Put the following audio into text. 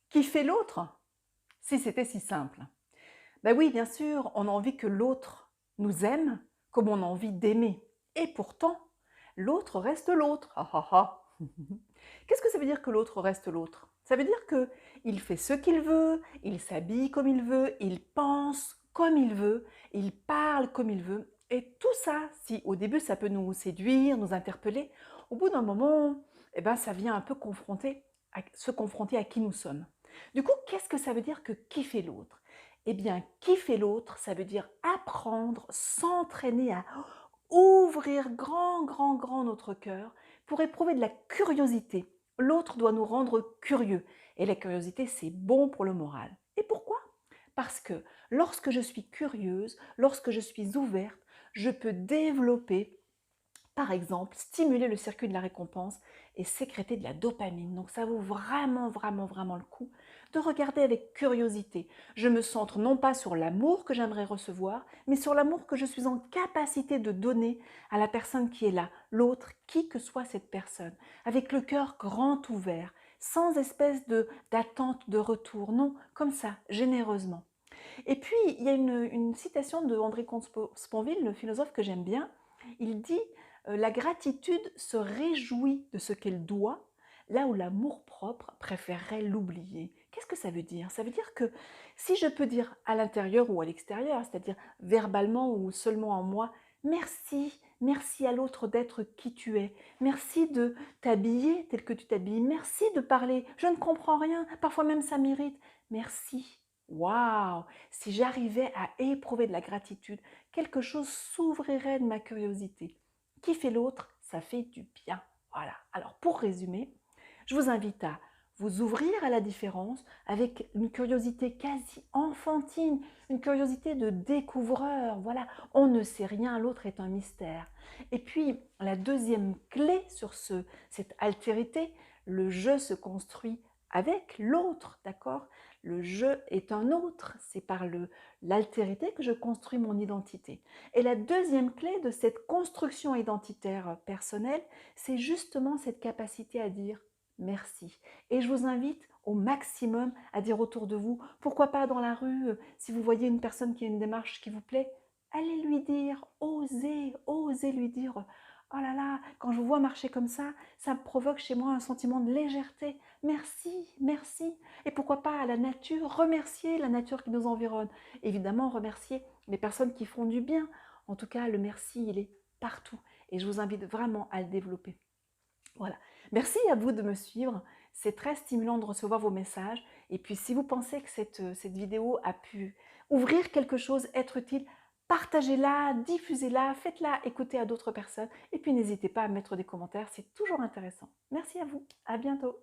Qui fait l'autre? Si c'était si simple. Ben oui, bien sûr, on a envie que l'autre nous aime comme on a envie d'aimer. Et pourtant, l'autre reste l'autre. Ah ah ah. Qu'est-ce que ça veut dire que l'autre reste l'autre? Ça veut dire que il fait ce qu'il veut, il s'habille comme il veut, il pense comme il veut, il parle comme il veut. Et tout ça, si au début ça peut nous séduire, nous interpeller, au bout d'un moment, eh ben, ça vient un peu se confronter à qui nous sommes. Du coup, qu'est-ce que ça veut dire que kiffer l'autre? Eh bien, kiffer l'autre, ça veut dire apprendre, s'entraîner à ouvrir grand, grand, grand notre cœur pour éprouver de la curiosité. L'autre doit nous rendre curieux. Et la curiosité, c'est bon pour le moral. Et pourquoi? Parce que lorsque je suis curieuse, lorsque je suis ouverte, je peux développer, par exemple, stimuler le circuit de la récompense et sécréter de la dopamine. Donc ça vaut vraiment, vraiment, vraiment le coup de regarder avec curiosité. Je me centre non pas sur l'amour que j'aimerais recevoir, mais sur l'amour que je suis en capacité de donner à la personne qui est là, l'autre, qui que soit cette personne, avec le cœur grand ouvert, sans espèce d'attente de retour, non, comme ça, généreusement. Et puis, il y a une citation de André Comte-Sponville, le philosophe que j'aime bien. Il dit la gratitude se réjouit de ce qu'elle doit, là où l'amour-propre préférerait l'oublier. Qu'est-ce que ça veut dire? Ça veut dire que si je peux dire à l'intérieur ou à l'extérieur, c'est-à-dire verbalement ou seulement en moi, merci, merci à l'autre d'être qui tu es, merci de t'habiller tel que tu t'habilles, merci de parler, je ne comprends rien, parfois même ça m'irrite, merci. Waouh! Si j'arrivais à éprouver de la gratitude, quelque chose s'ouvrirait de ma curiosité. Qui fait l'autre, ça fait du bien. Voilà. Alors pour résumer, je vous invite à vous ouvrir à la différence avec une curiosité quasi enfantine, une curiosité de découvreur. Voilà, on ne sait rien, l'autre est un mystère. Et puis la deuxième clé sur cette altérité, le je se construit avec l'autre, d'accord? Le je est un autre, c'est par l'altérité que je construis mon identité. Et la deuxième clé de cette construction identitaire personnelle, c'est justement cette capacité à dire merci. Et je vous invite au maximum à dire autour de vous, pourquoi pas dans la rue, si vous voyez une personne qui a une démarche qui vous plaît, allez lui dire, osez, osez lui dire, oh là là, quand je vous vois marcher comme ça me provoque chez moi un sentiment de légèreté. Merci, merci. Et pourquoi pas à la nature, remercier la nature qui nous environne. Évidemment, remercier les personnes qui font du bien. En tout cas, le merci, il est partout. Et je vous invite vraiment à le développer. Voilà. Merci à vous de me suivre. C'est très stimulant de recevoir vos messages. Et puis, si vous pensez que cette vidéo a pu ouvrir quelque chose, être utile, partagez-la, diffusez-la, faites-la écouter à d'autres personnes. Et puis, n'hésitez pas à mettre des commentaires, c'est toujours intéressant. Merci à vous. À bientôt.